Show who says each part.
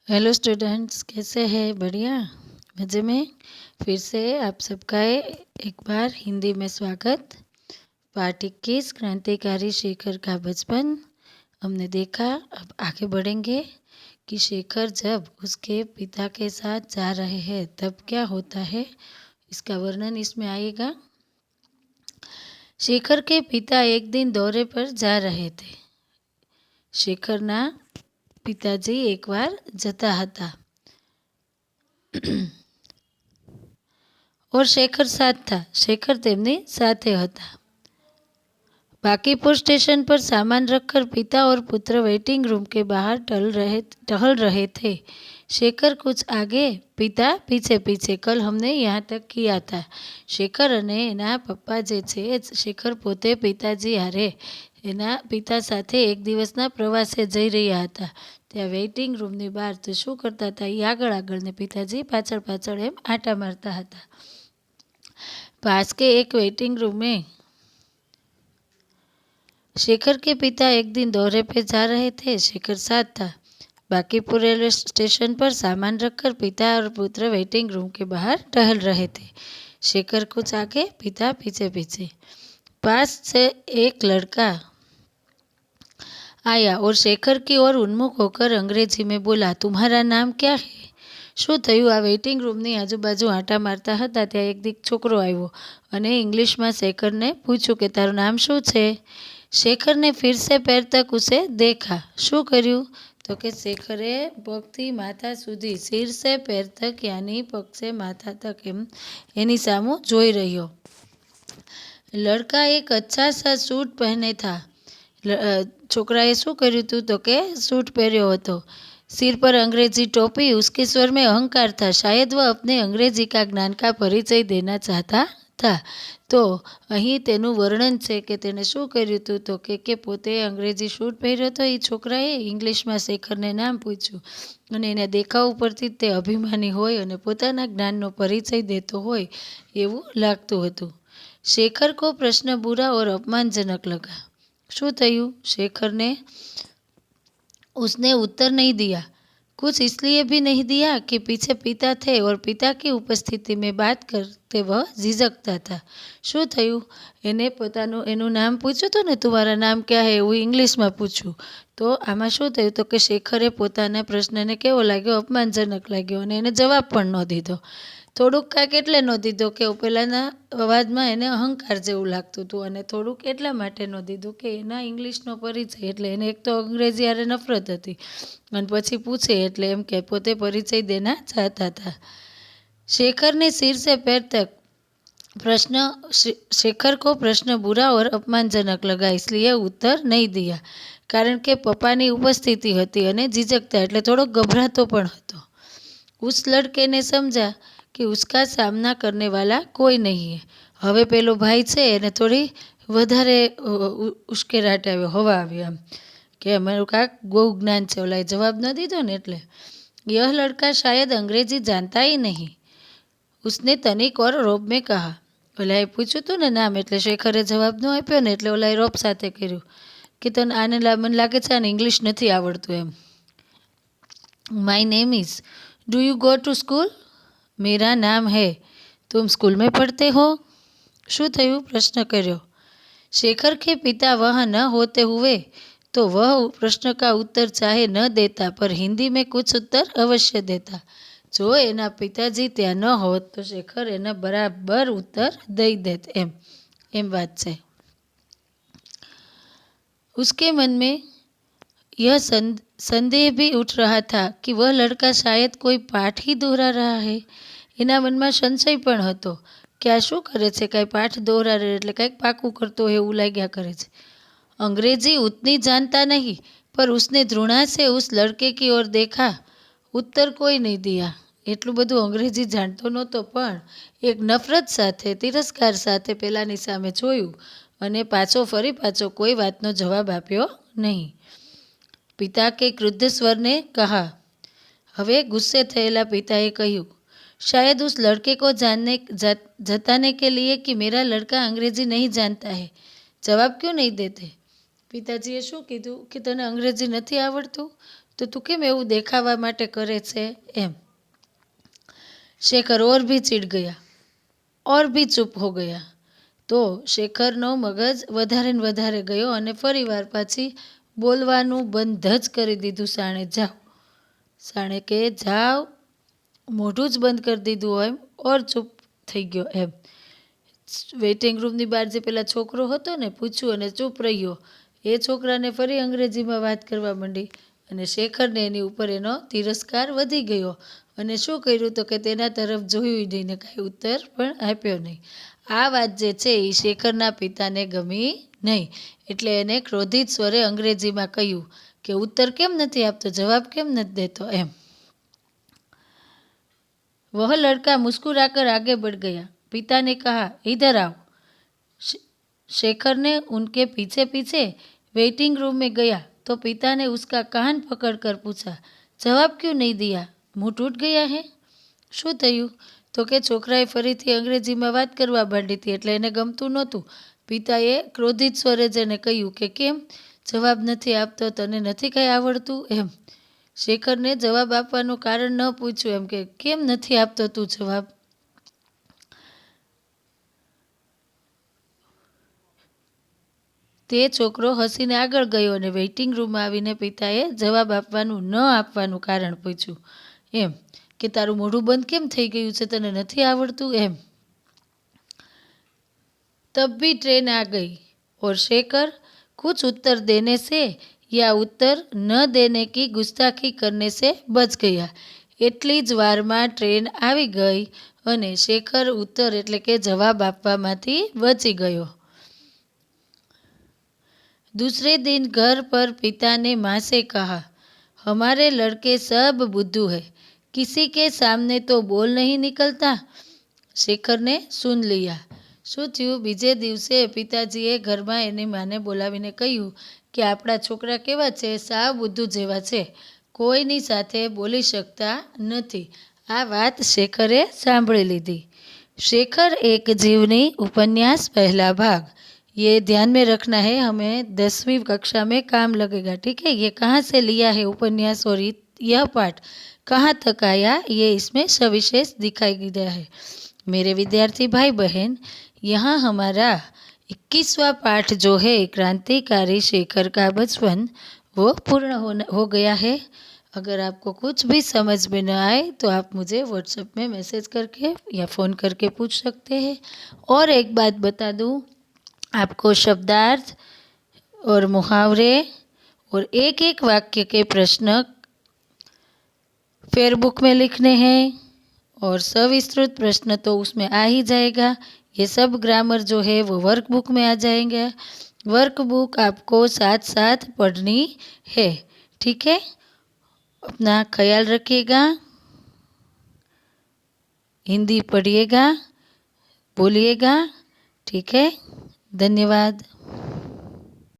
Speaker 1: Hello students, कैसे हैं? बढ़िया, मज़े में। फिर से आप सबका एक बार हिंदी में स्वागत। पाठ 21 क्रांतिकारी शेखर का बचपन। हमने देखा, अब आगे बढ़ेंगे कि शेखर जब उसके पिता के साथ जा रहे हैं तब क्या होता है, इसका वर्णन इसमें आएगा। शेखर के पिता एक दिन दौरे पर जा रहे थे। शेखરના પિતાજી એકવાર જતા હતા और शेखर साथ था। शेखर તેમની સાથે હતા। बाकीपुर स्टेशन पर सामान रखकर पिता और पुत्र वेटिंग रूम के बाहर टहल रहे थे। शेखर कुछ आगे, पिता पीछे पीछे। कल हमने यहाँ तक किया था। शेखर અને એના પપ્પા જે છે, શેખર પોતે પિતાજી હારે એના પિતા સાથે એક દિવસના પ્રવાસે જઈ રહ્યા હતા। ત્યાં વેઇટિંગ રૂમની બહાર તો શું કરતા હતા, એ આગળ આગળ ને પિતાજી પાછળ પાછળ એમ આટા મારતા હતા। पास के एक वेटिंग रूम में शेखर के पिता एक दिन दौरे पे जा रहे थे। शेखर साथ था। बाकीपुर रेलवे स्टेशन पर सामान रखकर पिता और पुत्र वेटिंग रूम के बाहर टहल रहे थे। शेखर कुछ आगे, पिता पीछे पीछे। पास से एक लड़का आया और शेखर की ओर उन्मुख होकर अंग्रेजी में बोला, तुम्हारा नाम क्या है? શું થયું? આ વેઇટિંગ રૂમની આજુબાજુ આંટા મારતા હતા ત્યાં એક દીક છોકરો આવ્યો અને ઇંગ્લિશમાં શેખરને પૂછ્યું કે તારું નામ શું છે? શેખરને फिर से पैर तक उसे देखा। શું કર્યું? તો કે શેખરે પગથી માથા સુધી, सिर से पैर तक यानी पग से माथा तक એમ એની સામું જોઈ રહ્યો। लड़का एक अच्छा सा सूट पहने था। છોકરાએ શું કર્યું હતું? તો કે सूट પહેર્યો હતો। सिर पर अंग्रेजी टोपी। उसके स्वर में अहंकार था। शायद वह अपने अंग्रेजी का ज्ञान का परिचय देना चाहता था। तो અહીં તેનું વર્ણન છે કે તેને શું કર્યું હતું? તો કે પોતે અંગ્રેજી શૂટ પહેર્યો હતો એ છોકરાએ ઇંગ્લિશમાં શેખરને નામ પૂછ્યું અને એના દેખાવ ઉપરથી તે અભિમાની હોય અને પોતાના જ્ઞાનનો પરિચય દેતો હોય એવું લાગતું હતું। शेखर को प्रश्न बुरा और अपमानजनक लगा। શું થયું? शेखर ने उसने उत्तर नहीं दिया। कुछ इसलिए भी नहीं दिया कि पीछे पिता थे और पिता की उपस्थिति में बात करते वह झिझकता था। શું થયું? એને પોતાનું એનું નામ પૂછ્યું હતું ને, તમારા નામ ક્યાં હે, એવું ઇંગ્લિશમાં પૂછ્યું તો આમાં શું થયું? તો કે શેખરે પોતાના પ્રશ્નને કેવો લાગ્યો? અપમાનજનક લાગ્યો અને એને જવાબ પણ ન દીધો। થોડુંક કાંઈક એટલે ન દીધો કે પહેલાંના અવાજમાં એને અહંકાર જેવું લાગતું હતું અને થોડુંક એટલા માટે ન દીધું કે એના ઇંગ્લિશનો પરિચય, એટલે એને એક તો અંગ્રેજી હારે નફરત હતી અને પછી પૂછે એટલે એમ કે પોતે પરિચય દેના ચાહતા था। शेखर ने सिर से पैर तक शेखर को प्रश्न बुरा और अपमानजनक लगा, इसलिए उत्तर नहीं दिया। કારણ કે પપ્પાની ઉપસ્થિતિ હતી અને ઝીઝકતા એટલે થોડો ગભરાતો પણ હતો। उस लड़के ने समझा कि उसका सामना करने वाला कोई नहीं है। હવે પેલો ભાઈ છે એને થોડી વધારે ઉશ્કેરાટ આવ્યો, હવા આવી આમ કે અમારું કાંક બહુ જ્ઞાન છે, ઓલાએ જવાબ ન દીધો ને એટલે। यह लड़का शायद अंग्रेजी जानता ही नहीं, उसने तनिक और रोब में कहा। ઓલાએ પૂછ્યું હતું ને નામ, એટલે શેખરે જવાબ ન આપ્યો ને એટલે ઓલાએ રોબ સાથે કર્યું કે તને આને મને લાગે છે આને ઇંગ્લિશ નથી આવડતું એમ। My name is, do you go to school? मेरा नाम है। तुम स्कूल में पढ़ते हो? શું થયું? પ્રશ્ન કર્યો। शेखर के पिता वहाँ न होते हुए तो वह प्रश्न का उत्तर चाहे न देता पर हिंदी में कुछ उत्तर अवश्य देता। જો એના પિતાજી ત્યાં ન હોત તો શેખર એના બરાબર ઉત્તર દઈ દેત એમ વાત છે। उसके मन में यह संदेह भी उठ रहा था कि वह लड़का शायद कोई पाठ ही दोहरा रहा है। એના મનમાં સંશય પણ હતો કે આ શું કરે છે, કાંઈ પાઠ દોહરાવે એટલે કાંઈક પાકું કરતો હોય એવું લાગ્યા કરે છે। अंग्रेजी उतनी जानता नहीं पर उसने घृणा से उस लड़के की ओर देखा। उत्तर कोई नहीं दिया। એટલું બધું અંગ્રેજી જાણતો નહોતો પણ એક નફરત સાથે, તિરસ્કાર સાથે પેલાની સામે જોયું અને ફરી પાછો કોઈ વાતનો જવાબ આપ્યો નહીં। પિતા કે ક્રુદ્ધ સ્વરને કહા। હવે ગુસ્સે થયેલા પિતાએ કહ્યું, शायद उस लड़के को जताने के लिए कि मेरा लड़का अंग्रेजी नहीं जानता है। जवाब क्यों नहीं देते? પિતાજીએ શું કીધું કે તને અંગ્રેજી નથી આવડતું तो तू केम एवं देखावा माटे करे छे एम। शेखर और भी चिढ़ गया और भी चुप हो गया। तो शेखरनो मगज वधारे ने वधारे गयो अने फरीवार पाછી बोलवानुं बंध ज करी दीधुं। साणे जाओ, साणे के जाओ, मोढुं ज बंध कर दीधुं एम और चुप थई गयो एम। वेटिंग रूमनी बहार जे पेला छोकरो हतो ने पूछ्युं अने चूप रह्यो। ए छोकराने फरी अंग्रेजीमां वात करवा मंडी अने शेखरने एनी उपर एनो तिरस्कार वधी गयो अने शुं कर्युं तो के तेना तरफ जोयुं नहीं ने कांई उत्तर पण आप्यो नहीं। आ वात जे छे ए शेखरना पिताने गमी नहीं एटले एने क्रोधित स्वरे अंग्रेजीमां कह्युं के उत्तर केम नथी आपतो, जवाब केम नथी देतो एम। वह लड़का मुस्कुराकर आगे बढ़ गया। पिता ने कहा, इधर आओ। शेखर ने उनके पीछे पीछे वेटिंग रूम में गया तो पिता ने उसका कान पकड़कर पूछा, जवाब क्यों नहीं दिया, मुंह टूट गया है? शुं थयुं? तो के छोकराए फरीथी अंग्रेजीमां वात करवा માંડી હતી એટલે એને ગમતું નહોતું। પિતાએ ક્રોધિત સ્વરે જેને કહ્યું કે કેમ જવાબ નથી આપતો, તને નથી કંઈ આવડતું એમ। શેખરને જવાબ આપવાનું કારણ ન પૂછ્યું એમ કે કેમ નથી આપતો તું જવાબ। તે છોકરો હસીને આગળ ગયો અને વેઇટિંગ રૂમમાં આવીને પિતાએ જવાબ આપવાનું ન આપવાનું કારણ પૂછ્યું એમ કે તારું મોઢું બંધ કેમ થઈ ગયું છે, તને નથી આવડતું એમ। तब भी ट्रेन आ गई और शेखर कुछ उत्तर देने से या उत्तर न देने की गुस्ताखी करने से बच गया। એટલી જ વારમાં ટ્રેન આવી ગઈ અને શેખર ઉત્તર એટલે કે જવાબ આપવામાંથી બચી ગયો। दूसरे दिन घर पर पिता ने माँ से कहा, हमारे लड़के सब बुद्धू है, किसी के सामने तो बोल नहीं निकलता। शेखर ने सुन लिया। શું થયું? બીજે દિવસે પિતાજીએ ઘરમાં એની માને બોલાવીને કહ્યું કે આપણા છોકરા કેવા છે, સાવ બુદ્ધુ જેવા છે, કોઈની સાથે બોલી શકતા નથી। આ વાત શેખરે સાંભળી લીધી। शेखर एक जीवनी उपन्यास पहला भाग। ये ध्यान में रखना है, हमें 10वीं कक्षा में काम लगेगा, ठीक है। ये कहाँ से लिया है उपन्यास और यह पाठ कहाँ तक आया ये इसमें सविशेष दिखाई गया है। मेरे विद्यार्थी भाई बहन, यहाँ हमारा 21वां पाठ जो है क्रांतिकारी शेखर का बचपन वो पूर्ण हो गया है। अगर आपको कुछ भी समझ में न आए तो आप मुझे व्हाट्सएप में मैसेज करके या फ़ोन करके पूछ सकते हैं। और एक बात बता दूँ, आपको शब्दार्थ और मुहावरे और एक एक वाक्य के प्रश्न फेयरबुक में लिखने हैं और सविस्तृत प्रश्न तो उसमें आ ही जाएगा। ये सब ग्रामर जो है वो वर्कबुक में आ जाएंगे। वर्कबुक आपको साथ साथ पढ़नी है, ठीक है। अपना ख्याल रखिएगा, हिंदी पढ़िएगा, बोलिएगा, ठीक है। धन्यवाद।